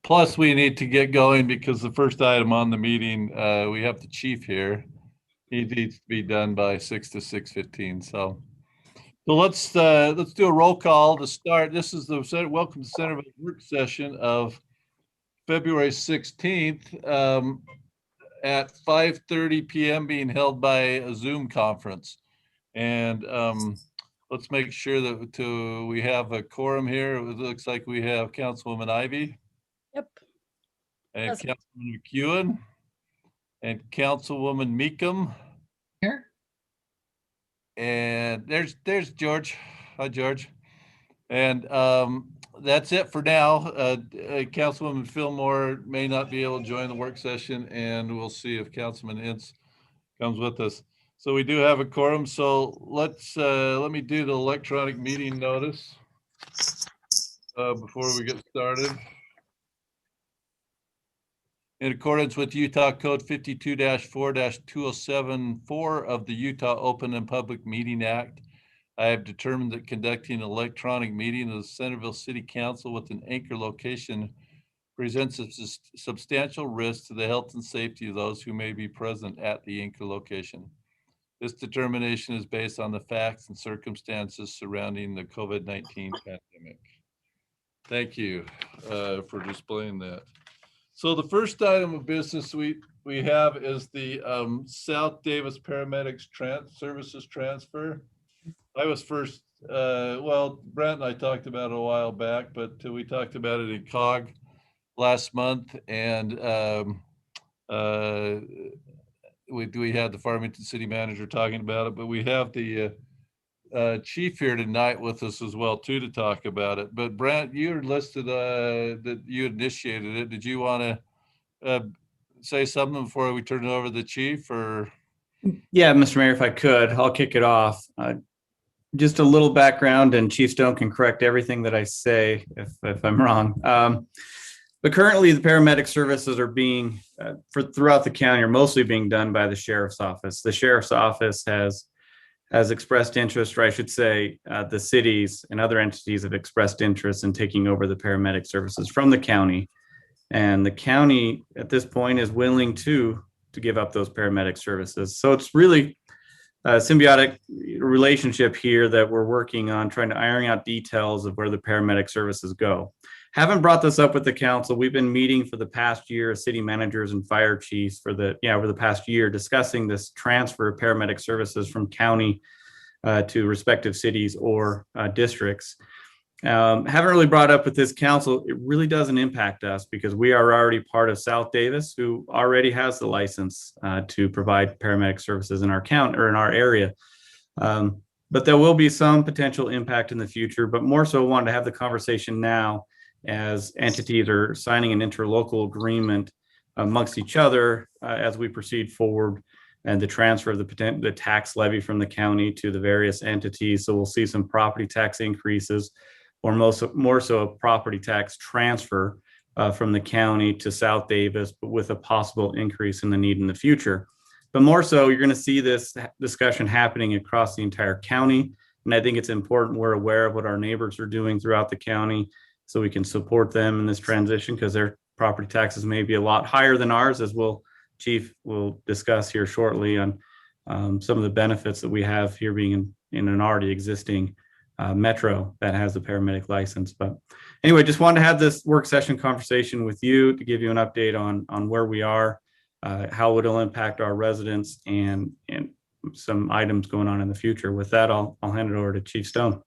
Plus, we need to get going because the first item on the meeting, we have the chief here. He needs to be done by 6 to 6:15. So let's do a roll call to start. This is the welcome to Centerville work session of February 16th at 5:30 p.m. being held by a Zoom conference. And let's make sure that we have a quorum here. It looks like we have Councilwoman Ivy. Yep. And Present. Councilman McEwen and Councilwoman Meekum. Here. And there's George. Hi, George. And that's it for now. Councilwoman Fillmore may not be able to join the work session, and we'll see if Councilman Ince comes with us. So we do have a quorum. So let me do the electronic meeting notice before we get started. In accordance with Utah Code 52-4-2074 of the Utah Open and Public Meeting Act, I have determined that conducting an electronic meeting of the Centerville City Council with an anchor location presents a substantial risk to the health and safety of those who may be present at the anchor location. This determination is based on the facts and circumstances surrounding the COVID-19 pandemic. Thank you for displaying that. So the first item of business we have is the South Davis Paramedics Services transfer. I was first, well, Brent and I talked about it a while back, but we talked about it in COG last month, and we had the Farmington City Manager talking about it, but we have the chief here tonight with us as well too to talk about it. But Brent, you're listed that you initiated it. Did you want to say something before we turn it over to the chief? Or Yeah, Mr. Mayor, if I could, I'll kick it off. Just a little background, and Chief Stone can correct everything that I say if I'm wrong. But currently, the paramedic services are being throughout the county are mostly being done by the sheriff's office. The sheriff's office has expressed interest, or I should say, the cities and other entities have expressed interest in taking over the paramedic services from the county. And the county at this point is willing to give up those paramedic services. So it's really a symbiotic relationship here that we're working on, trying to iron out details of where the paramedic services go. Haven't brought this up with the council. We've been meeting for the past year, city managers and fire chiefs over the past year, discussing this transfer of paramedic services from county to respective cities or districts. Haven't really brought up with this council. It really doesn't impact us because we are already part of South Davis, who already has the license to provide paramedic services in our county or in our area. But there will be some potential impact in the future, but more so wanted to have the conversation now as entities are signing an interlocal agreement amongst each other as we proceed forward, and the transfer of the tax levy from the county to the various entities. So we'll see some property tax increases, or more so a property tax transfer from the county to South Davis, but with a possible increase in the need in the future. But more so, you're going to see this discussion happening across the entire county. And I think it's important we're aware of what our neighbors are doing throughout the county so we can support them in this transition, because their property taxes may be a lot higher than ours, as Chief will discuss here shortly on some of the benefits that we have here being in an already existing metro that has the paramedic license. But anyway, just wanted to have this work session conversation with you to give you an update on where we are, how it'll impact our residents, and some items going on in the future. With that, I'll hand it over to Chief Stone.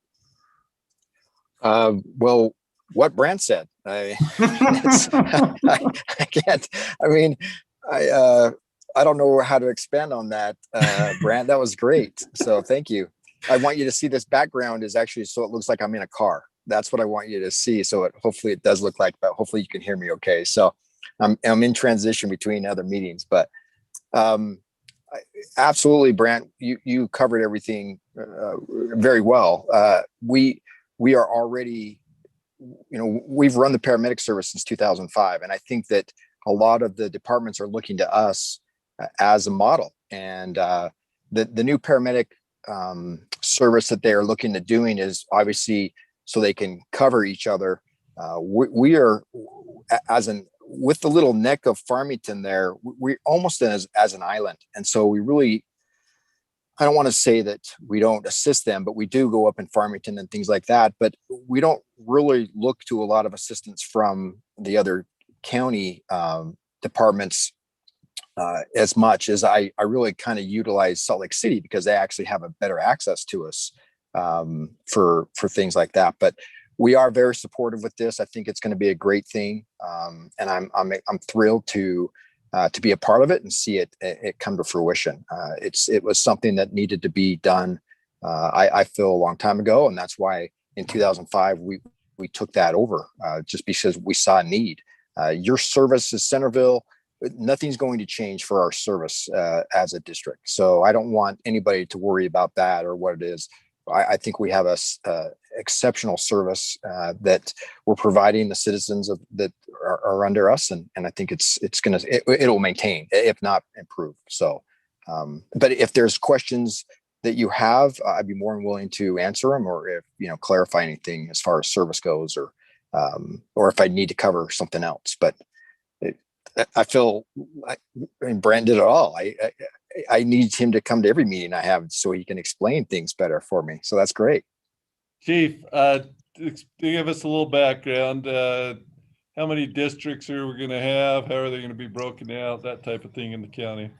Well, what Brant said, I can't. I mean, I don't know how to expand on that, Brant. That was great. So thank you. I want you to see this background is actually so it looks like I'm in a car. That's what I want you to see. So hopefully it does look like, but hopefully you can hear me okay. So I'm in transition between other meetings, but absolutely, Brant, you covered everything very well. We are already, we've run the paramedic service since 2005, and I think that a lot of the departments are looking to us as a model. And the new paramedic service that they are looking at doing is obviously so they can cover each other. We are, with the little neck of Farmington there, we almost as an island. And so we really, I don't want to say that we don't assist them, but we do go up in Farmington and things like that. But we don't really look to a lot of assistance from the other county departments as much as I really kind of utilize Salt Lake City because they actually have a better access to us for things like that. But we are very supportive with this. I think it's going to be a great thing, and I'm thrilled to be a part of it and see it come to fruition. It was something that needed to be done. I feel a long time ago, and that's why in 2005 we took that over just because we saw a need. Your service is Centerville. Nothing's going to change for our service as a district. So I don't want anybody to worry about that or what it is. I think we have a exceptional service that we're providing the citizens that are under us, and I think it'll maintain, if not improve. So, but if there's questions that you have, I'd be more than willing to answer them, or if clarify anything as far as service goes, or if I need to cover something else. But I feel like, and Brent did it all. I need him to come to every meeting I have so he can explain things better for me. So that's great. Chief, give us a little background. How many districts are we going to have? How are they going to be broken out? That type of thing in the county.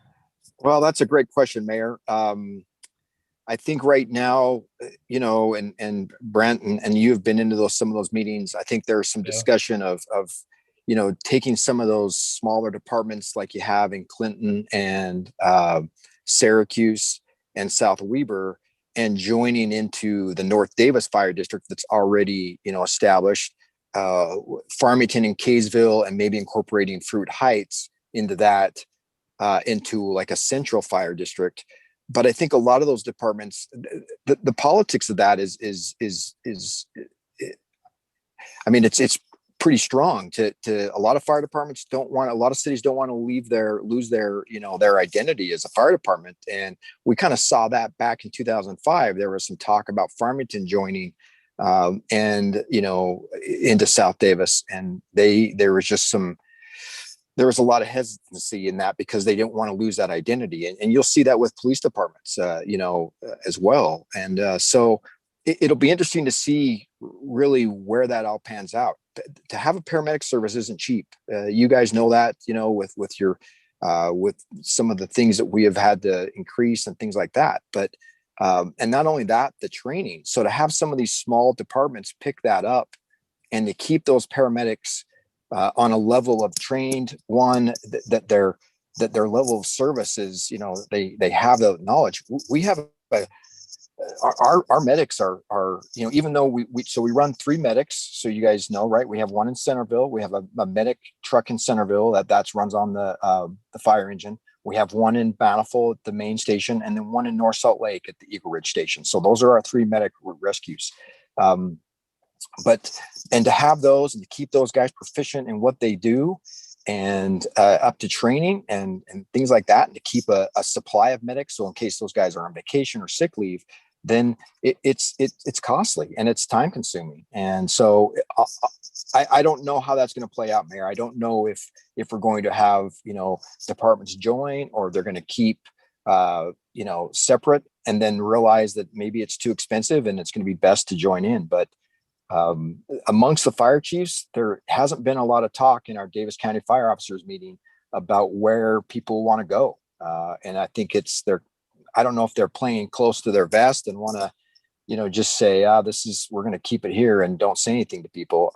Well, that's a great question, Mayor. I think right now, and Brent and you have been into some of those meetings. I think there's some discussion of taking some of those smaller departments like you have in Clinton and Syracuse and South Weber and joining into the North Davis Fire District that's already, established, Farmington and Kaysville, and maybe incorporating Fruit Heights into that, into like a central fire district. But I think a lot of those departments, the politics of that is I mean, it's pretty strong to a lot of fire departments a lot of cities don't want to lose their their identity as a fire department. And we kind of saw that back in 2005. There was some talk about Farmington joining and into South Davis, and there was a lot of hesitancy in that because they didn't want to lose that identity. And you'll see that with police departments, as well. And so it'll be interesting to see really where that all pans out. To have a paramedic service isn't cheap. You guys know that, with your, with some of the things that we have had to increase and things like that. But, and not only that, the training. So to have some of these small departments pick that up and to keep those paramedics on a level of trained that their level of service is, they have the knowledge. We have our medics are even though we run 3 medics, so you guys know, right? We have one in Centerville. We have a medic truck in Centerville that runs on the fire engine. We have one in Bountiful at the main station, and then one in North Salt Lake at the Eagle Ridge station. So those are our 3 medic rescues. But to have those and to keep those guys proficient in what they do and up to training and things like that, and to keep a supply of medics, so in case those guys are on vacation or sick leave, then it's costly and it's time consuming. And so I don't know how that's going to play out, Mayor. I don't know if we're going to have departments join, or they're going to keep separate and then realize that maybe it's too expensive and it's going to be best to join in. But amongst the fire chiefs, there hasn't been a lot of talk in our Davis County Fire Officers meeting about where people want to go. And I think I don't know if they're playing close to their vest and want to, just say, we're going to keep it here and don't say anything to people.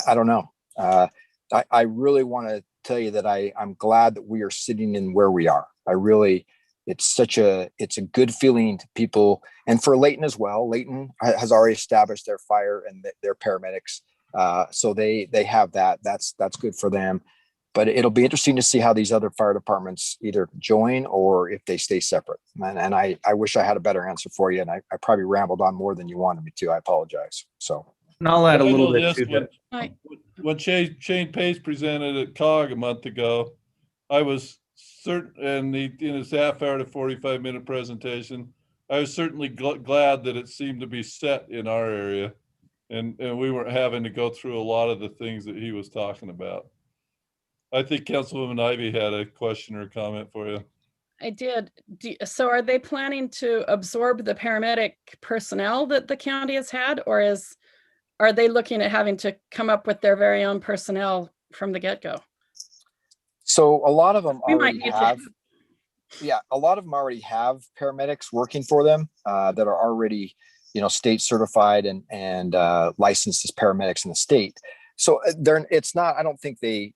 I don't know. I really want to tell you that I'm glad that we are sitting in where we are. It's a good feeling to people, and for Layton as well. Layton has already established their fire and their paramedics. So they have that. That's good for them. But it'll be interesting to see how these other fire departments either join or if they stay separate. And I wish I had a better answer for you. And I probably rambled on more than you wanted me to. I apologize. So. And I'll add a little bit to that. When Shane Pace presented at COG a month ago, I was certain, and in his half-hour to 45-minute presentation, I was certainly glad that it seemed to be set in our area. and we weren't having to go through a lot of the things that he was talking about. I think Councilwoman Ivy had a question or comment for you. I did. So are they planning to absorb the paramedic personnel that the county has had, or are they looking at having to come up with their very own personnel from the get-go? So a lot of them We might already need to have, yeah, a lot of them already have paramedics working for them that are already, state certified and licensed as paramedics in the state. So it's not, I don't think they're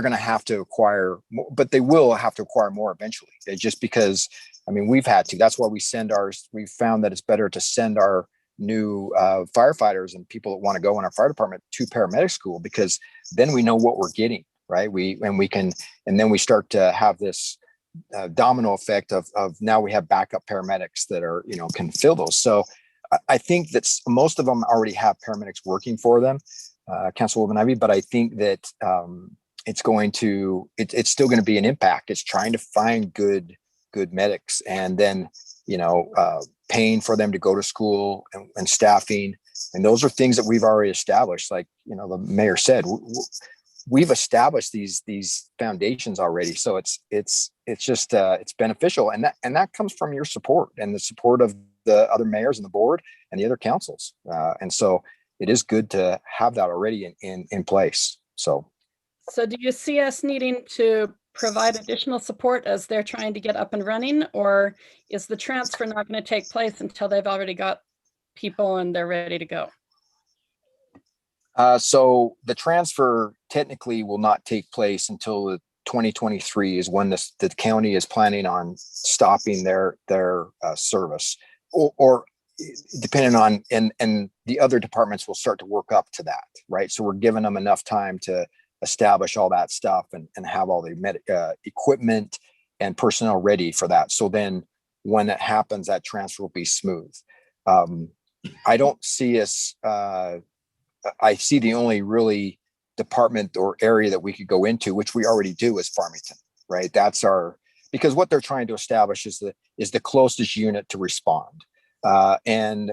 going to have to acquire more, but they will have to acquire more eventually. Just because, we've had to. That's why we found that it's better to send our new firefighters and people that want to go in our fire department to paramedic school, because then we know what we're getting, right? And then we start to have this domino effect of now we have backup paramedics that are, can fill those. So I think that most of them already have paramedics working for them, Councilwoman Ivy, but I think that it's still going to be an impact. It's trying to find good medics, and then, paying for them to go to school and staffing. And those are things that we've already established. Like, the mayor said, we've established these foundations already. So it's just it's beneficial. And that comes from your support and the support of the other mayors and the board and the other councils. And so it is good to have that already in place. So do you see us needing to provide additional support as they're trying to get up and running, or is the transfer not going to take place until they've already got people and they're ready to go? So the transfer technically will not take place until 2023 is when the county is planning on stopping their service, or depending on, and the other departments will start to work up to that, right? So we're giving them enough time to establish all that stuff and have all the equipment and personnel ready for that. So then when that happens, that transfer will be smooth. I don't see us, I see the only really department or area that we could go into, which we already do, is Farmington, right? Because what they're trying to establish is the closest unit to respond. And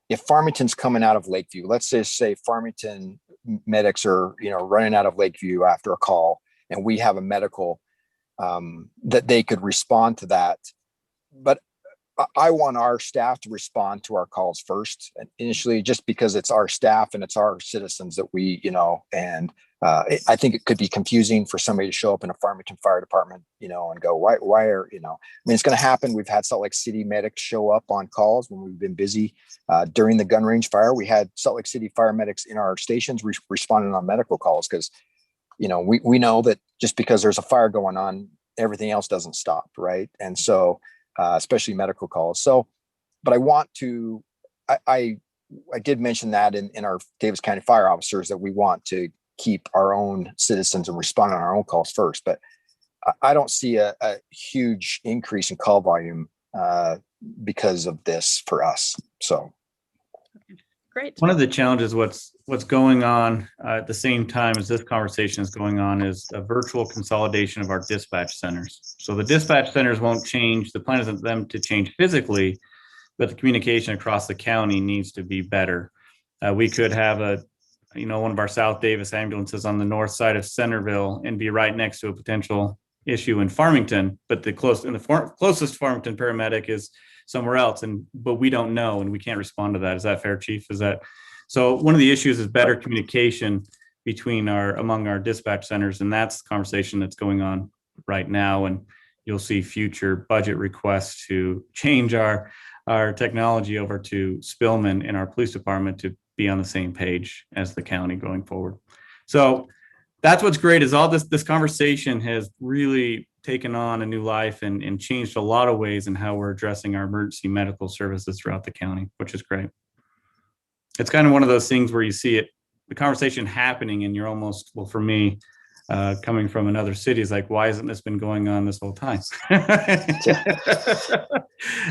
if Farmington's coming out of Lakeview, let's just say Farmington medics are, running out of Lakeview after a call, and we have a medical that they could respond to that. But I want our staff to respond to our calls first initially, just because it's our staff and it's our citizens that we, and I think it could be confusing for somebody to show up in a Farmington Fire Department, and go, why are, it's going to happen. We've had Salt Lake City medics show up on calls when we've been busy. During the gun range fire, we had Salt Lake City fire medics in our stations responding on medical calls, because, we know that just because there's a fire going on, everything else doesn't stop, right? And so, especially medical calls. So, but I did mention that in our Davis County fire officers, that we want to keep our own citizens and respond on our own calls first. But I don't see a huge increase in call volume because of this for us. So. Great. One of the challenges, what's going on at the same time as this conversation is going on, is a virtual consolidation of our dispatch centers. So the dispatch centers won't change. The plan isn't them to change physically, but the communication across the county needs to be better. We could have one of our South Davis ambulances on the north side of Centerville and be right next to a potential issue in Farmington, but the closest Farmington paramedic is somewhere else, but we don't know, and we can't respond to that. Is that fair, Chief? So one of the issues is better communication among our dispatch centers, and that's the conversation that's going on right now. And you'll see future budget requests to change our technology over to Spillman in our police department to be on the same page as the county going forward. So that's what's great, is all this conversation has really taken on a new life and changed a lot of ways in how we're addressing our emergency medical services throughout the county, which is great. It's kind of one of those things where you see the conversation happening, and you're almost, well, for me, coming from another city, is like, why hasn't this been going on this whole time?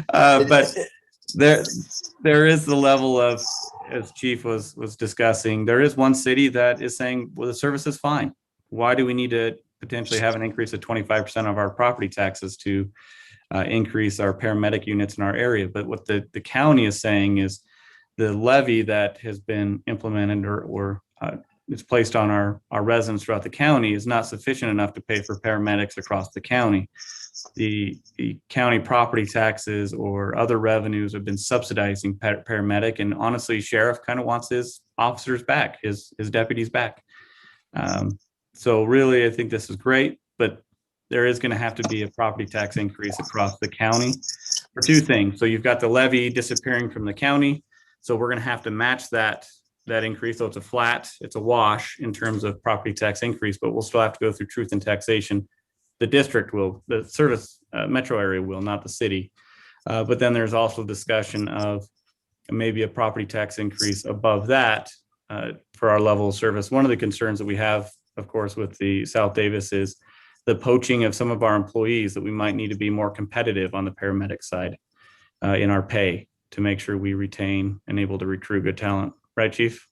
But there is the level of, as Chief was discussing, there is one city that is saying, well, the service is fine. Why do we need to potentially have an increase of 25% of our property taxes to increase our paramedic units in our area. But what the county is saying is the levy that has been implemented or is placed on our residents throughout the county is not sufficient enough to pay for paramedics across the county. The county property taxes or other revenues have been subsidizing paramedic, and honestly, sheriff kind of wants his officers back, his deputies back. So really, I think this is great, but there is going to have to be a property tax increase across the county for two things. So you've got the levy disappearing from the county, so we're going to have to match that increase. So it's a wash in terms of property tax increase, but we'll still have to go through truth and taxation. The district will, the service metro area will, not the city. But then there's also discussion of maybe a property tax increase above that for our level of service. One of the concerns that we have, of course, with the South Davis is the poaching of some of our employees, that we might need to be more competitive on the paramedic side in our pay to make sure we retain and able to recruit good talent. Right, Chief?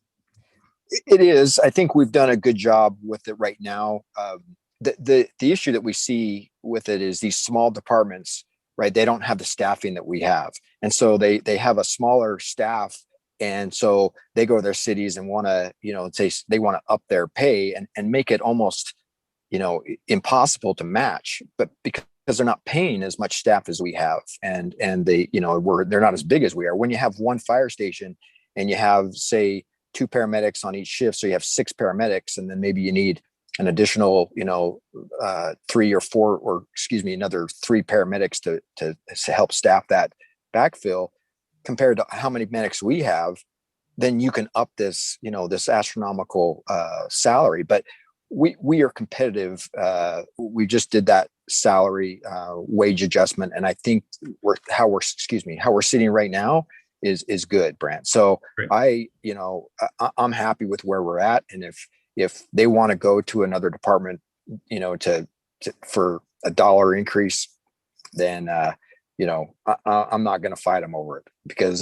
It is. I think we've done a good job with it right now. The issue that we see with it is these small departments, right? They don't have the staffing that we have. And so they have a smaller staff. And so they go to their cities and want to, say they want to up their pay and make it almost, impossible to match, but because they're not paying as much staff as we have. And they, they're not as big as we are. When you have one fire station and you have, say, 2 paramedics on each shift, so you have 6 paramedics, and then maybe you need an additional, 3 or 4, or another 3 paramedics to help staff that backfill compared to how many medics we have, then you can up this, this astronomical salary. But we are competitive. We just did that salary wage adjustment, and I think how we're sitting right now is good, Brant. So great. I'm happy with where we're at, and if they want to go to another department, for $1 increase, then I'm not going to fight them over it, because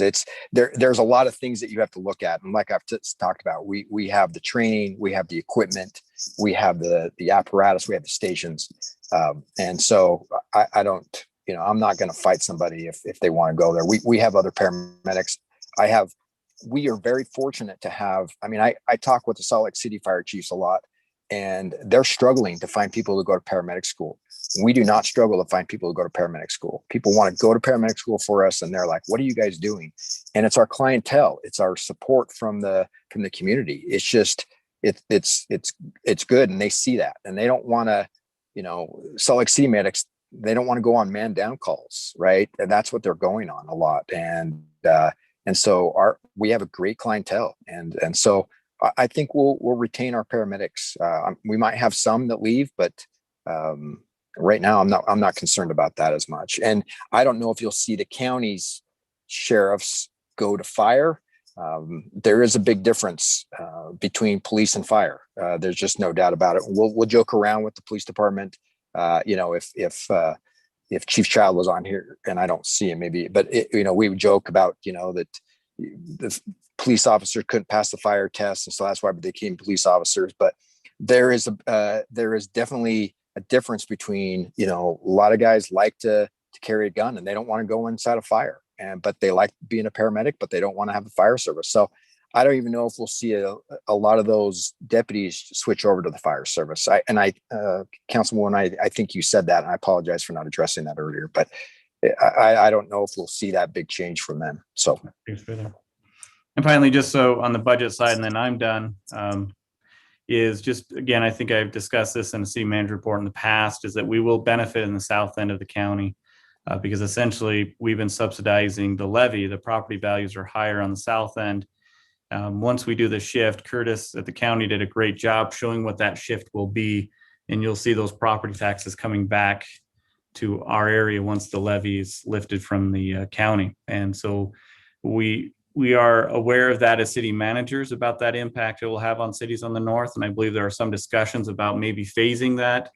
there's a lot of things that you have to look at. And like I've talked about, we have the training, we have the equipment, we have the apparatus, we have the stations. And so I don't, I'm not going to fight somebody if they want to go there. We have other paramedics. We are very fortunate to have, I talk with the Salt Lake City fire chiefs a lot, and they're struggling to find people to go to paramedic school. We do not struggle to find people to go to paramedic school. People want to go to paramedic school for us, and they're like, what are you guys doing? And it's our clientele. It's our support from the community. It's just, it's good. And they see that, and they don't want to, Salt Lake City medics, they don't want to go on man down calls. Right. And that's what they're going on a lot. And so we have a great clientele. And so I think we'll retain our paramedics. We might have some that leave, but right now I'm not concerned about that as much. And I don't know if you'll see the county's sheriffs go to fire. There is a big difference between police and fire. There's just no doubt about it. We'll joke around with the police department. If Chief Child was on here and I don't see him, maybe, but we would joke about, that the police officer couldn't pass the fire test, and so that's why they became police officers. But there is definitely a difference between, a lot of guys like to carry a gun and they don't want to go inside a fire, but they like being a paramedic, but they don't want to have the fire service. So I don't even know if we'll see a lot of those deputies switch over to the fire service. Councilwoman, I think you said that, and I apologize for not addressing that earlier, but I don't know if we'll see that big change from them. So. And finally, just so on the budget side, and then I'm done, is just, again, I think I've discussed this in a city manager report in the past, is that we will benefit in the south end of the county because essentially we've been subsidizing the levy. The property values are higher on the south end. Once we do the shift, Curtis at the county did a great job showing what that shift will be, and you'll see those property taxes coming back to our area once the levy is lifted from the county. And so we are aware of that as city managers, about that impact it will have on cities on the north. And I believe there are some discussions about maybe phasing that,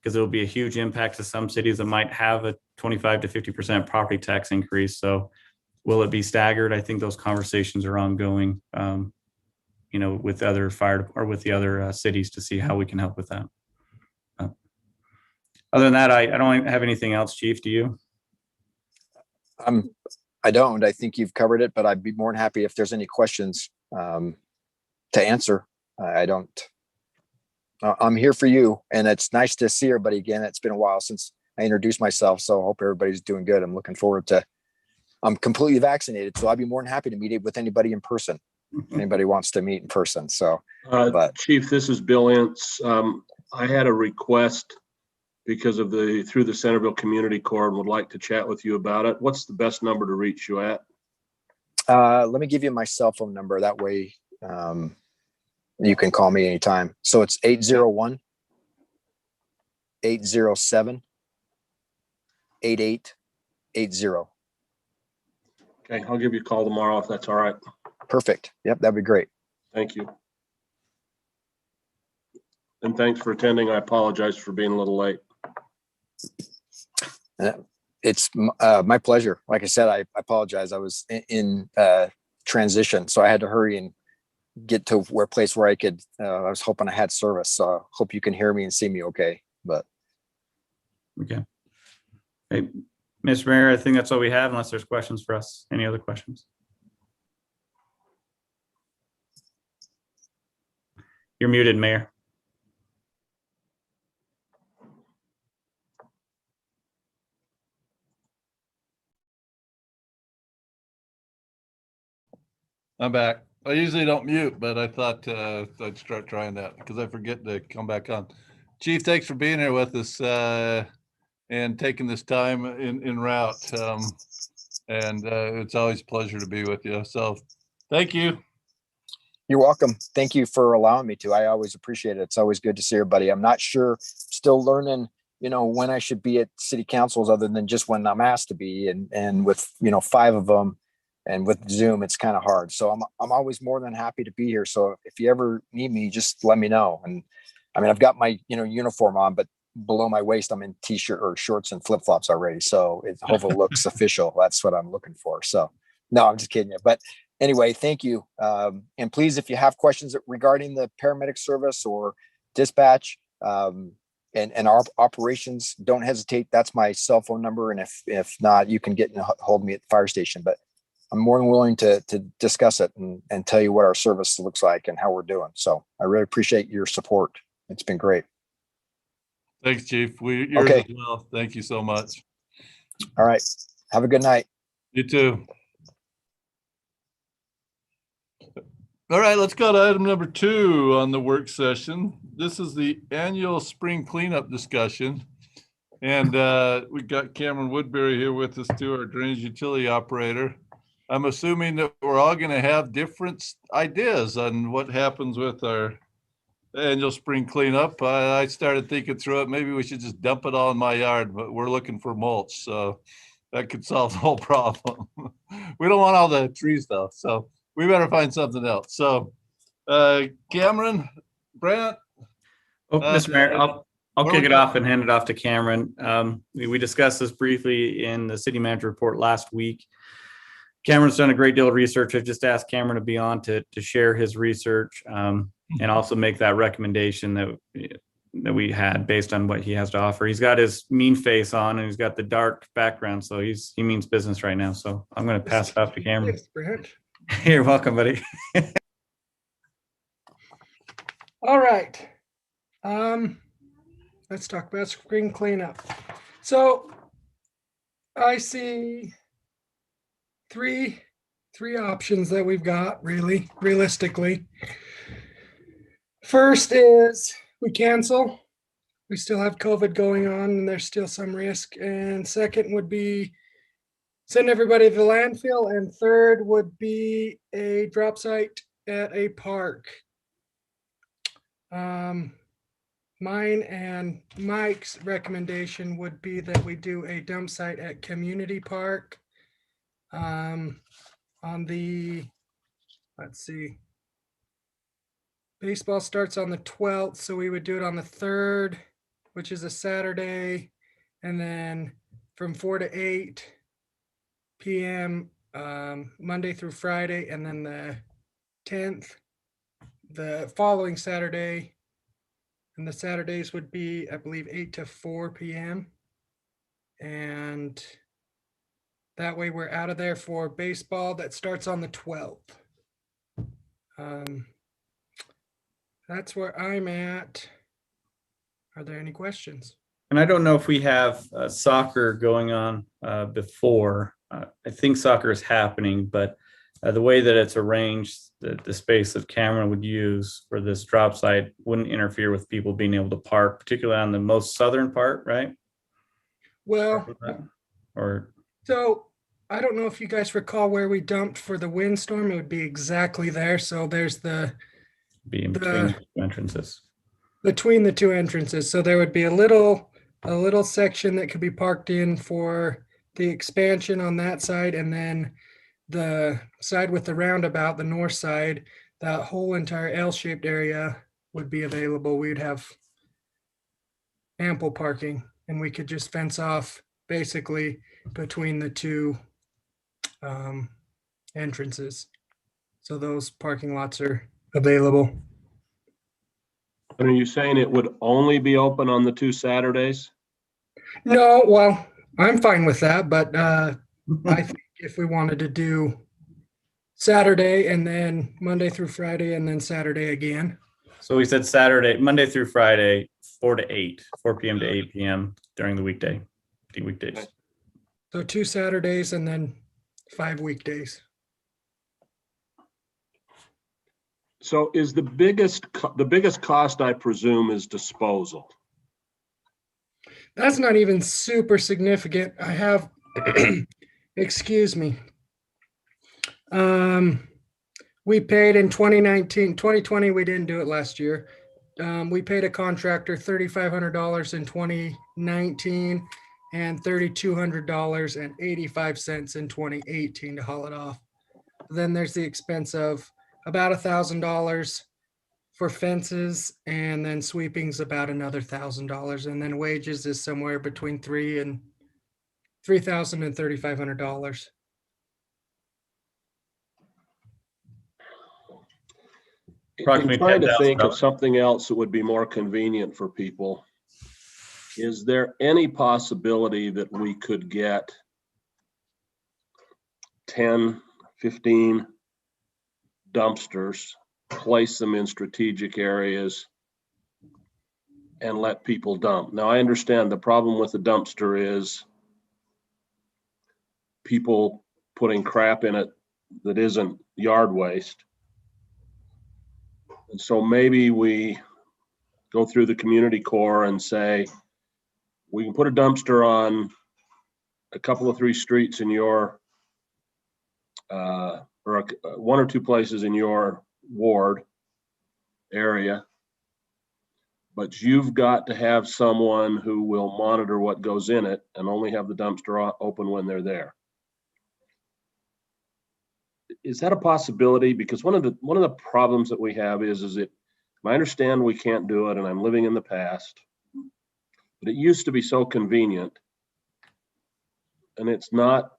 because it will be a huge impact to some cities that might have a 25 to 50% property tax increase. So will it be staggered? I think those conversations are ongoing, with other with the other cities to see how we can help with that. Other than that, I don't have anything else, Chief. Do you? I don't. I think you've covered it, but I'd be more than happy if there's any questions to answer. I don't. I'm here for you, and it's nice to see everybody again. It's been a while since I introduced myself, so I hope everybody's doing good. I'm looking forward to. I'm completely vaccinated, so I'd be more than happy to meet with anybody in person. Anybody wants to meet in person. So, but Chief, this is Bill Ince. I had a request because of through the Centerville Community Corps and would like to chat with you about it. What's the best number to reach you at? let me give you my cell phone number. That way, you can call me anytime. So it's 801 807 8880. Okay, I'll give you a call tomorrow if that's all right. Perfect. Yep, that'd be great. Thank you. And thanks for attending. I apologize for being a little late. It's my pleasure. Like I said, I apologize. I was in transition, so I had to hurry and get to a place where I could. I was hoping I had service, so I hope you can hear me and see me okay. But Okay. Hey, Mr. Mayor, I think that's all we have unless there's questions for us. Any other questions? You're muted, Mayor. I'm back. I usually don't mute, but I thought I'd start trying that because I forget to come back on. Chief, thanks for being here with us and taking this time en route. It's always a pleasure to be with you. So thank you. you're welcome. Thank you for allowing me to. I always appreciate it. It's always good to see everybody. I'm not sure, still learning, when I should be at city councils other than just when I'm asked to be. And with, 5 of them and with Zoom, it's kind of hard. So I'm always more than happy to be here. So if you ever need me, just let me know. And I mean, I've got my, uniform on, but below my waist, I'm in t-shirt or shorts and flip-flops already. So it hopefully looks official. That's what I'm looking for. So no, I'm just kidding you. But anyway, thank you. And please, if you have questions regarding the paramedic service or dispatch and our operations, don't hesitate. That's my cell phone number. And if not, you can get hold of me at the fire station. But I'm more than willing to discuss it and tell you what our service looks like and how we're doing. So I really appreciate your support. It's been great. Thanks, Chief. Yours Okay. as well. Thank you so much. All right. Have a good night. You too. All right, let's go to item number 2 on the work session. This is the annual spring cleanup discussion. And we've got Cameron Woodbury here with us too, our drainage utility operator. I'm assuming that we're all going to have different ideas on what happens with our annual spring cleanup. I started thinking through it. Maybe we should just dump it all in my yard, but we're looking for mulch. So that could solve the whole problem. We don't want all the trees though. So we better find something else. So Cameron, Brent. Oh, Mr. Mayor, I'll kick it off and hand it off to Cameron. We discussed this briefly in the city manager report last week. Cameron's done a great deal of research. I've just asked Cameron to be on to share his research and also make that recommendation that we had based on what he has to offer. He's got his mean face on and he's got the dark background, so he means business right now. So I'm going to pass it off to Cameron. Thanks, Brent. You're welcome, buddy. All right. Let's talk about spring cleanup. So I see three options that we've got realistically. First is we cancel. We still have COVID going on and there's still some risk. And second would be send everybody to the landfill. And third would be a drop site at a park. Mine and Mike's recommendation would be that we do a dump site at Community Park. On the, let's see, baseball starts on the 12th, so we would do it on the 3rd, which is a Saturday, and then from 4 to 8 p.m. Monday through Friday, and then the 10th, the following Saturday, And the Saturdays would be, I believe, 8 to 4 p.m. And that way we're out of there for baseball that starts on the 12th. That's where I'm at. Are there any questions? And I don't know if we have soccer going on before. I think soccer is happening, but the way that it's arranged, the space that Cameron would use for this drop site wouldn't interfere with people being able to park, particularly on the most southern part, right? Well, Or so I don't know if you guys recall where we dumped for the windstorm. It would be exactly there. So there's the be in between the two entrances. between the two entrances. So there would be a little section that could be parked in for the expansion on that side, and then the side with the roundabout, the north side, that whole entire L-shaped area would be available. We'd have ample parking, and we could just fence off basically between the two entrances. So those parking lots are available. And are you saying it would only be open on the 2 Saturdays? No, well, I'm fine with that, but I think if we wanted to do Saturday and then Monday through Friday and then Saturday again. So we said Saturday, Monday through Friday, 4 p.m. to 8 p.m. during the weekdays. So 2 Saturdays and then 5 weekdays. So is the biggest cost, I presume, is disposal? That's not even super significant. I have, excuse me. We paid in 2019, 2020, we didn't do it last year. We paid a contractor $3,500 in 2019 and $3,200.85 in 2018 to haul it off. Then there's the expense of about $1,000 for fences, and then sweeping's about another $1,000, and then wages is somewhere between $3,000 and $3,500. Approximately I'm trying to think of $10,000. something else that would be more convenient for people. Is there any possibility that we could get 10, 15 dumpsters, place them in strategic areas, and let people dump? Now, I understand the problem with the dumpster is people putting crap in it that isn't yard waste. And so maybe we go through the community core and say, we can put a dumpster on a couple of 3 streets in your, or 1 or 2 places in your ward area, but you've got to have someone who will monitor what goes in it and only have the dumpster open when they're there. Is that a possibility? Because one of the problems that we have is that I understand we can't do it, and I'm living in the past, but it used to be so convenient, and it's not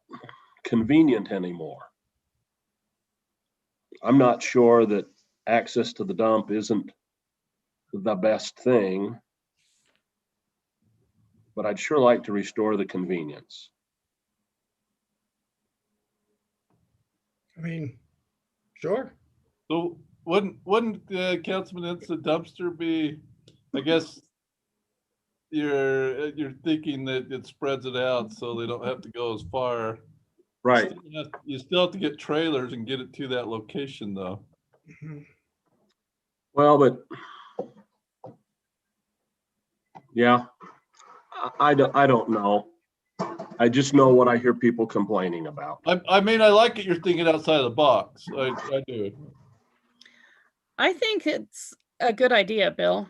convenient anymore. I'm not sure that access to the dump isn't the best thing, but I'd sure like to restore the convenience. I mean, sure. So wouldn't Councilman Ince, the dumpster be, I guess you're thinking that it spreads it out so they don't have to go as far. Right. You still have to get trailers and get it to that location though. Mhm. Well, but yeah, I don't know. I just know what I hear people complaining about. I mean, I like it. You're thinking outside of the box. I do. I think it's a good idea, Bill,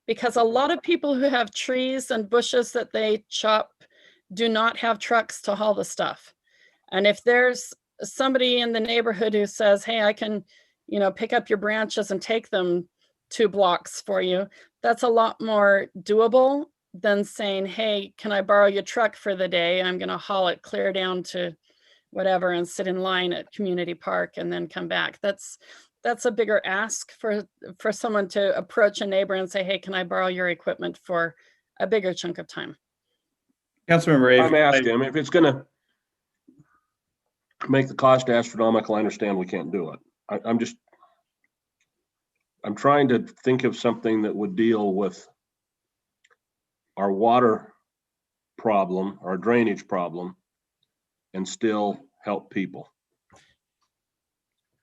because a lot of people who have trees and bushes that they chop do not have trucks to haul the stuff. And if there's somebody in the neighborhood who says, hey, I can, pick up your branches and take them 2 blocks for you, that's a lot more doable than saying, hey, can I borrow your truck for the day? I'm going to haul it clear down to whatever and sit in line at Community Park and then come back. That's that's a bigger ask for someone to approach a neighbor and say, hey, can I borrow your equipment for a bigger chunk of time? Councilmember I'm Avery, asking, I mean, if it's gonna make the cost astronomical, I understand we can't do it. I'm trying to think of something that would deal with our water problem, our drainage problem, and still help people.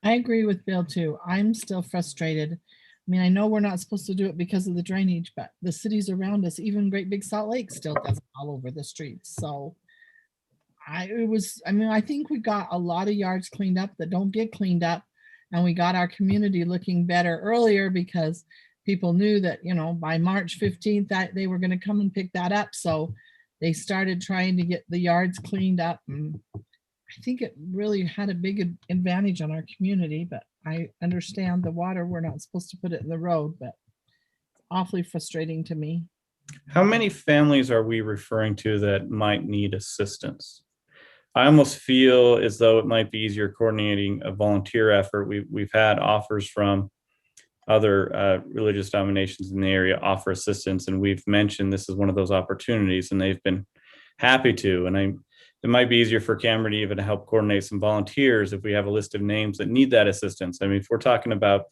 I agree with Bill too. I'm still frustrated. I mean, I know we're not supposed to do it because of the drainage, but the cities around us, even Great Big Salt Lake still does it all over the streets. So I think we got a lot of yards cleaned up that don't get cleaned up. And we got our community looking better earlier because people knew that, by March 15th, that they were going to come and pick that up. So they started trying to get the yards cleaned up. And I think it really had a big advantage on our community, but I understand the water, we're not supposed to put it in the road, but it's awfully frustrating to me. how many families are we referring to that might need assistance? I almost feel as though it might be easier coordinating a volunteer effort. We've had offers from other religious denominations in the area offer assistance, and we've mentioned this is one of those opportunities, and they've been happy to. And it might be easier for Cameron to even help coordinate some volunteers if we have a list of names that need that assistance. I mean, if we're talking about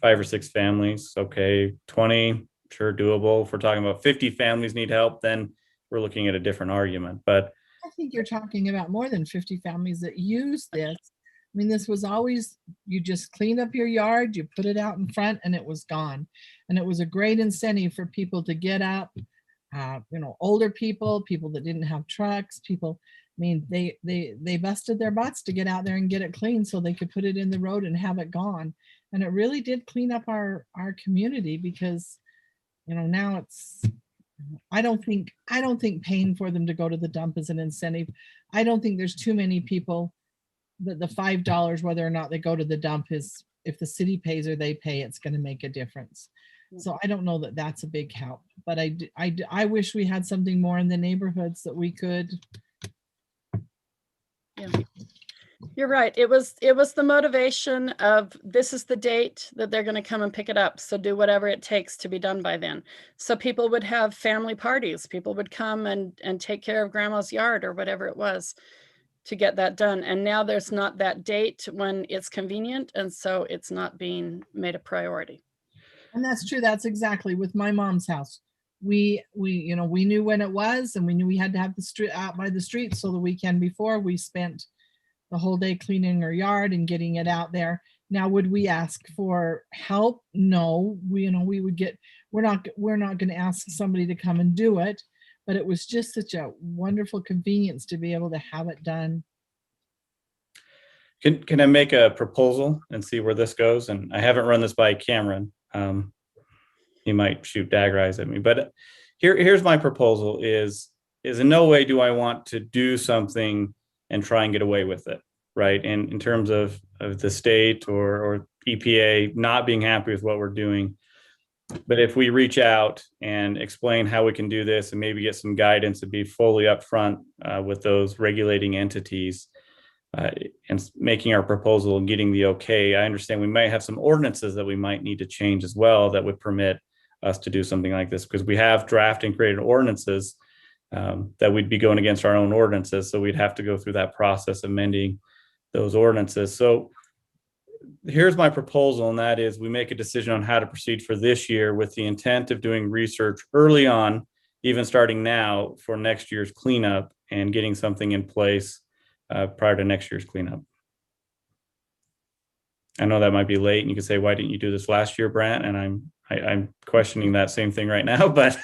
5 or 6 families, okay, 20, sure, doable. If we're talking about 50 families need help, then we're looking at a different argument. But I think you're talking about more than 50 families that use this. I mean, this was always, you just clean up your yard, you put it out in front, and it was gone. And it was a great incentive for people to get up, older people that didn't have trucks, people. I mean, they busted their butts to get out there and get it clean so they could put it in the road and have it gone. And it really did clean up our community because, now it's, I don't think paying for them to go to the dump is an incentive. I don't think there's too many people that the $5, whether or not they go to the dump, is if the city pays or they pay, it's going to make a difference. So I don't know that that's a big help, but I wish we had something more in the neighborhoods that we could. Yeah. You're right. It was the motivation of this is the date that they're going to come and pick it up. So do whatever it takes to be done by then. So people would have family parties. People would come and take care of grandma's yard or whatever it was to get that done. And now there's not that date when it's convenient. And so it's not being made a priority. And that's true. That's exactly with my mom's house. We knew when it was, and we knew we had to have the street out by the street. So the weekend before, we spent the whole day cleaning our yard and getting it out there. Now, would we ask for help? No, we're not going to ask somebody to come and do it, but it was just such a wonderful convenience to be able to have it done. can I make a proposal and see where this goes? And I haven't run this by Cameron. He might shoot dagger eyes at me, but here's my proposal is in no way do I want to do something and try and get away with it, right? And in terms of the state or EPA not being happy with what we're doing. But if we reach out and explain how we can do this and maybe get some guidance to be fully upfront with those regulating entities and making our proposal and getting the okay, I understand we might have some ordinances that we might need to change as well that would permit us to do something like this, because we have drafted and created ordinances that we'd be going against our own ordinances. So we'd have to go through that process amending those ordinances. So here's my proposal, and that is we make a decision on how to proceed for this year with the intent of doing research early on, even starting now for next year's cleanup and getting something in place prior to next year's cleanup. I know that might be late, and you could say, why didn't you do this last year, Brant? And I'm questioning that same thing right now, but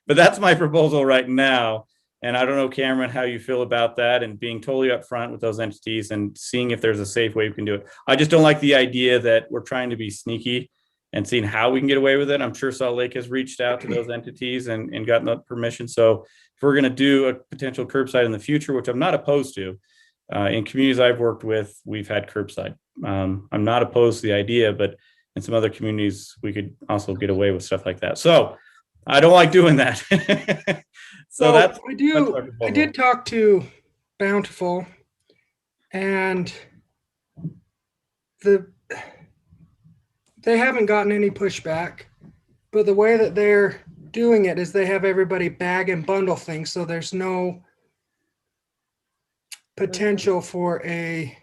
but that's my proposal right now. And I don't know, Cameron, how you feel about that and being totally upfront with those entities and seeing if there's a safe way we can do it. I just don't like the idea that we're trying to be sneaky and seeing how we can get away with it. I'm sure Salt Lake has reached out to those entities and gotten that permission. So if we're going to do a potential curbside in the future, which I'm not opposed to, in communities I've worked with, we've had curbside. I'm not opposed to the idea, but in some other communities, we could also get away with stuff like that. So I don't like doing that. So that's I did talk to Bountiful, and They haven't gotten any pushback, but the way that they're doing it is they have everybody bag and bundle things, so there's no potential for the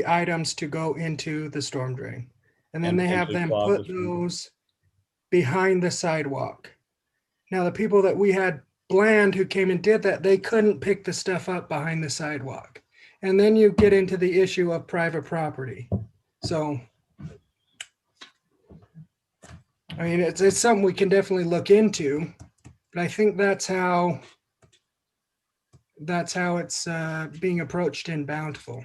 items to go into the storm drain. And then And they have potentially them clog the put storm drain. those behind the sidewalk. Now, the people that we had Bland who came and did that, they couldn't pick the stuff up behind the sidewalk. And then you get into the issue of private property. So, I mean, it's something we can definitely look into, but I think that's how it's being approached in Bountiful.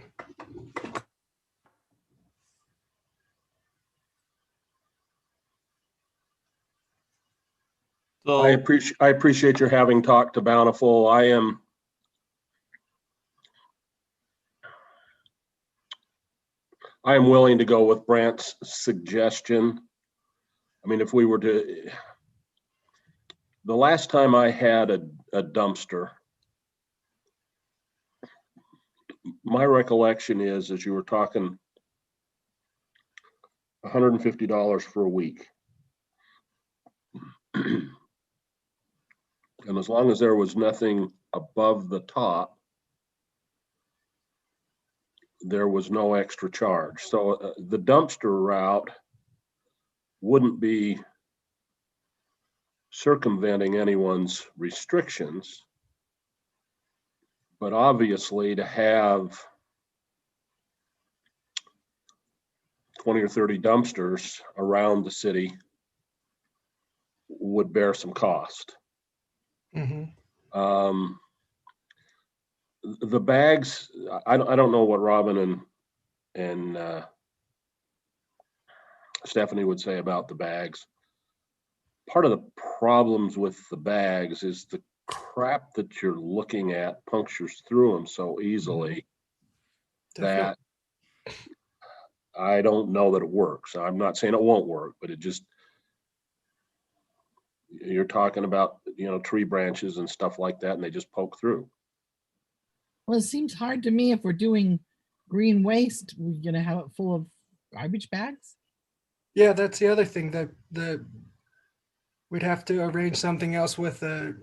So I appreciate your having talked to Bountiful. I am willing to go with Brant's suggestion. I mean, if we were to, the last time I had a dumpster, my recollection is you were talking $150 for a week. And as long as there was nothing above the top, there was no extra charge. So the dumpster route wouldn't be circumventing anyone's restrictions. But obviously to have 20 or 30 dumpsters around the city would bear some cost. Mm-hmm. The bags, I don't know what Robin and Stephanie would say about the bags. Part of the problems with the bags is the crap that you're looking at punctures through them so easily that I don't know that it works. I'm not saying it won't work, but it just, you're talking about, tree branches and stuff like that, and they just poke through. Well, it seems hard to me if we're doing green waste, we're gonna have it full of garbage bags. Yeah, that's the other thing that we'd have to arrange something else with a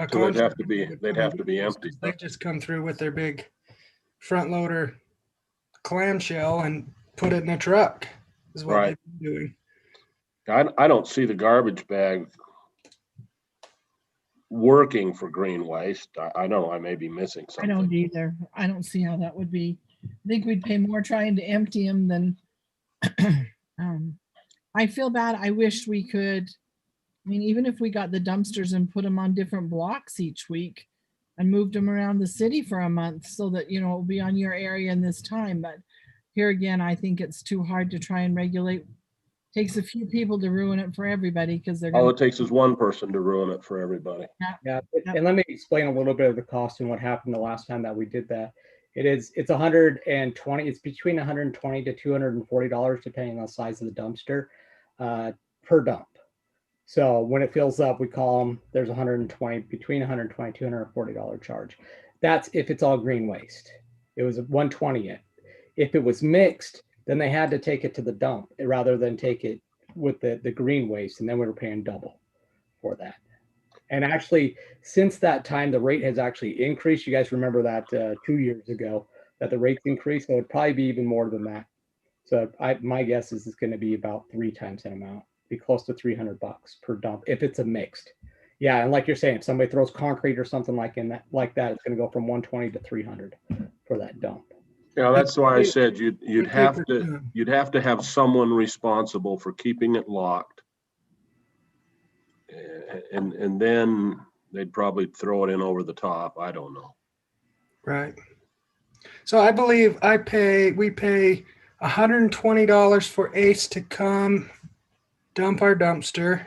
So they'd have to be empty. They just come through with their big front loader clamshell and put it in a truck is what Right. they've been doing. I don't see the garbage bag working for green waste. I know I may be missing I something. don't either. I don't see how that would be. I think we'd pay more trying to empty them than. I feel bad. I wish we could. I mean, even if we got the dumpsters and put them on different blocks each week and moved them around the city for a month so that, it'll be on your area in this time. But here again, I think it's too hard to try and regulate. Takes a few people to ruin it for everybody because they're All gonna. it takes is one person to ruin it for everybody. Yeah, and let me explain a little bit of the cost and what happened the last time that we did that. It's 120, it's between 120 to $240, depending on the size of the dumpster, per dump. So when it fills up, we call them, there's between 120, $240 charge. That's if it's all green waste. It was 120. If it was mixed, then they had to take it to the dump rather than take it with the green waste. And then we were paying double for that. And actually, since that time, the rate has actually increased. You guys remember that 2 years ago that the rates increased. So it'd probably be even more than that. So my guess is it's going to be about 3 times that amount, be close to $300 per dump if it's a mixed. Yeah, and like you're saying, if somebody throws concrete or something like that, it's going to go from 120 to 300 for that dump. Yeah, that's why I said you'd have to have someone responsible for keeping it locked. And then they'd probably throw it in over the top. I don't know. Right. So I believe we pay $120 for Ace to come dump our dumpster.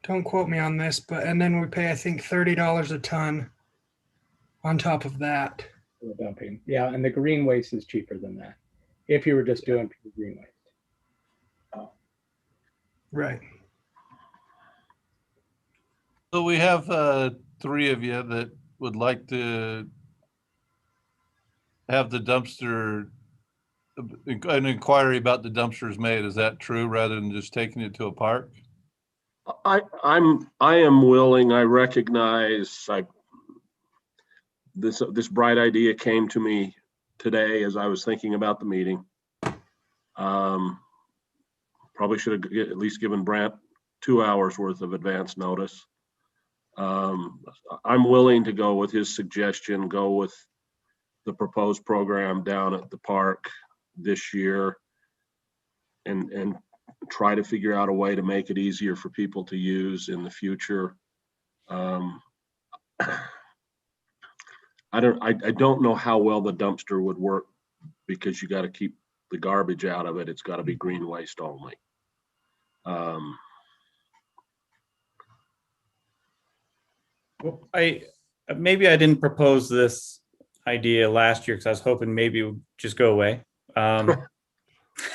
Don't quote me on this, and then we pay, I think, $30 a ton on top of that. For dumping. Yeah, and the green waste is cheaper than that if you were just doing pure green waste. Right. So we have 3 of you that would like to have the dumpster an inquiry about the dumpsters made. Is that true, rather than just taking it to a park? I am willing, I recognize, this bright idea came to me today as I was thinking about the meeting. Probably should have at least given Brant 2 hours worth of advance notice. I'm willing to go with his suggestion, go with the proposed program down at the park this year and try to figure out a way to make it easier for people to use in the future. I don't know how well the dumpster would work because you got to keep the garbage out of it. It's got to be green waste only. Well, maybe I didn't propose this idea last year because I was hoping maybe it would just go away. But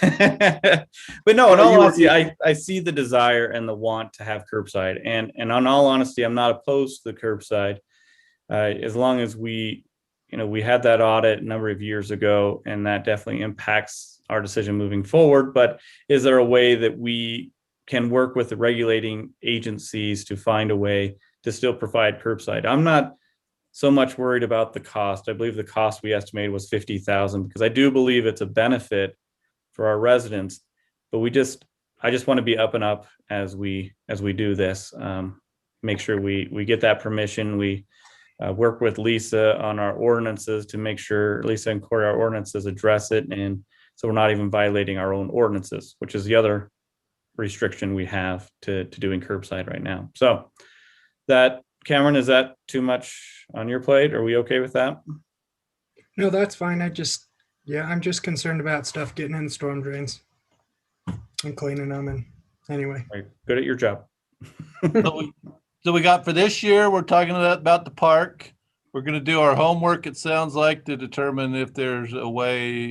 no, in all honesty, I see the desire and the want to have curbside, and in all honesty, I'm not opposed to the curbside as long as we had that audit a number of years ago, and that definitely impacts our decision moving forward. But is there a way that we can work with the regulating agencies to find a way to still provide curbside? I'm not so much worried about the cost. I believe the cost we estimated was $50,000 because I do believe it's a benefit for our residents. But I just want to be up and up as we do this. Make sure we get that permission. We work with Lisa on our ordinances to make sure Lisa and Corey, our ordinances address it, and so we're not even violating our own ordinances, which is the other restriction we have to doing curbside right now. So that, Cameron, is that too much on your plate? Are we okay with that? No, that's fine. I'm just concerned about stuff getting in the storm drains and cleaning them. And anyway, Right. Good at your job. So we got for this year, we're talking about the park. We're going to do our homework, it sounds like, to determine if there's a way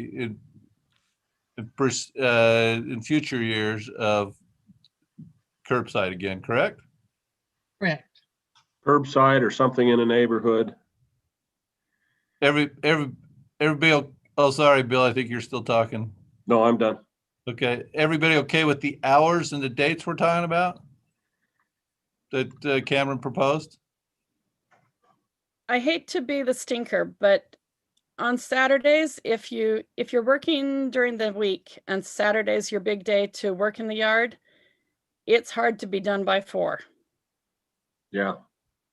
in future years of curbside again, correct? Correct. Curbside or something in a neighborhood. Everybody, oh, sorry, Bill, I think you're still talking. No, I'm done. Okay, everybody okay with the hours and the dates we're talking about that Cameron proposed? I hate to be the stinker, but on Saturdays, if you're working during the week and Saturday's your big day to work in the yard, it's hard to be done by 4. Yeah.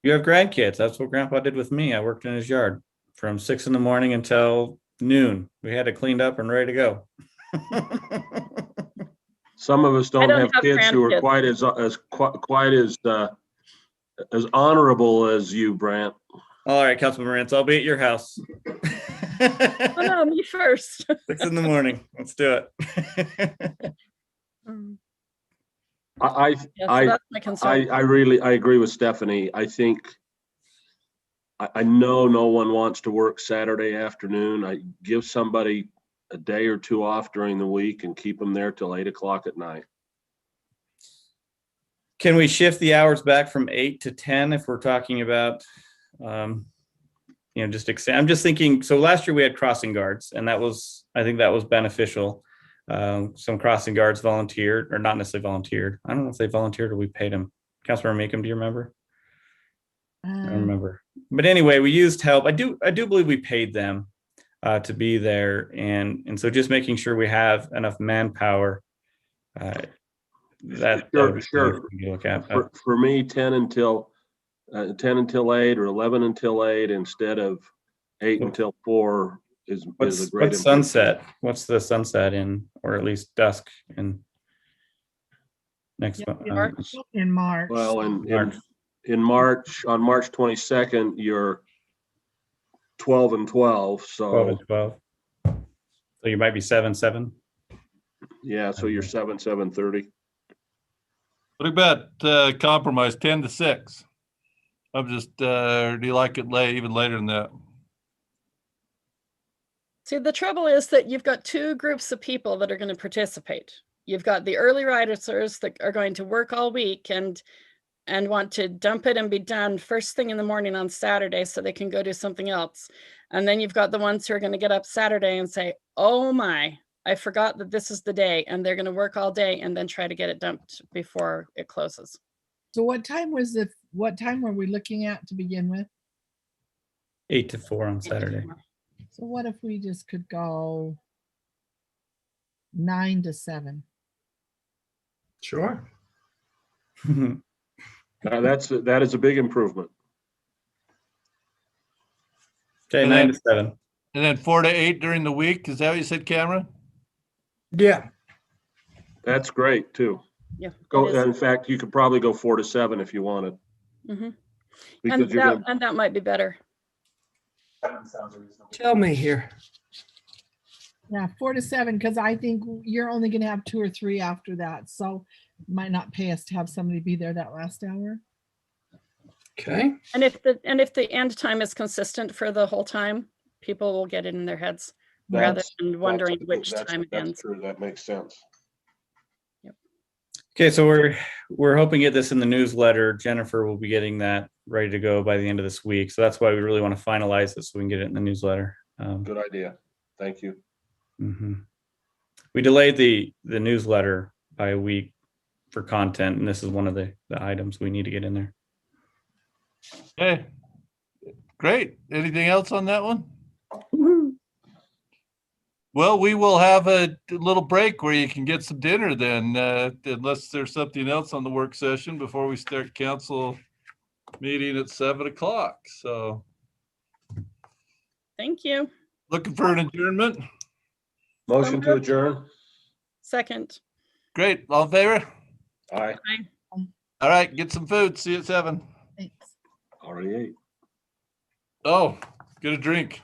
You have grandkids. That's what Grandpa did with me. I worked in his yard from 6 in the morning until noon. We had it cleaned up and ready to go. Some of us don't have kids who are grandkids. quite as honorable as you, Brant. All right, Councilman Rance, I'll be at your house. Oh no, me first. 6 in the morning. Let's do it. I that's my concern. I agree with Stephanie. I think I know no one wants to work Saturday afternoon. I give somebody a day or two off during the week and keep them there till 8 o'clock at night. Can we shift the hours back from 8 to 10 if we're talking about, I'm just thinking, so last year we had crossing guards, and I think that was beneficial. Some crossing guards volunteered, or not necessarily volunteered. I don't know if they volunteered or we paid them. Councilmember Meekum, do you remember? I don't remember. But anyway, we used help. I do believe we paid them to be there, and so just making sure we have enough manpower. Sure. Look at. For me, 10 until 8 or 11 until 8 instead of 8 until 4 is a great What's improvement. sunset? What's the sunset in, or at least dusk in next month? In March. Well, in March, on March 22nd, you're 12 and 12. So 12 and 12. So you might be 7. Yeah, so you're 7:30. What about compromise 10 to 6? I'm just, do you like it even later than that? See, the trouble is that you've got 2 groups of people that are going to participate. You've got the early risers that are going to work all week and want to dump it and be done first thing in the morning on Saturday so they can go do something else. And then you've got the ones who are going to get up Saturday and say, oh my, I forgot that this is the day and they're going to work all day and then try to get it dumped before it closes. So what time were we looking at to begin with? 8 to 4 on Saturday. So what if we just could go 9 to 7? Sure. That is a big improvement. Okay, And 9 then- to 7. And then 4 to 8 during the week. Is that what you said, Cameron? Yeah. That's great too. Yeah. Go, it is. in fact, you could probably go 4 to 7 if you wanted. Mhm. Because And you're that, gonna, and that might be better. Tell me here. Yeah, 4 to 7, because I think you're only gonna have 2 or 3 after that, so it might not pay us to have somebody be there that last hour. Okay. And if the end time is consistent for the whole time, people will get it in their heads rather than wondering which time it that's ends. true. That makes sense. Okay, so we're hoping to get this in the newsletter. Jennifer will be getting that ready to go by the end of this week. So that's why we really want to finalize it so we can get it in the newsletter. Good idea. Thank you. We delayed the newsletter by a week for content, and this is one of the items we need to get in there. Okay, great. Anything else on that one? Well, we will have a little break where you can get some dinner then, unless there's something else on the work session before we start council meeting at 7 o'clock. So Thank you. looking for an adjournment. Motion to adjourn. Second. Great. All in favor? Aye. All right, get some food. See you at 7. Thanks. Already ate. Oh, get a drink.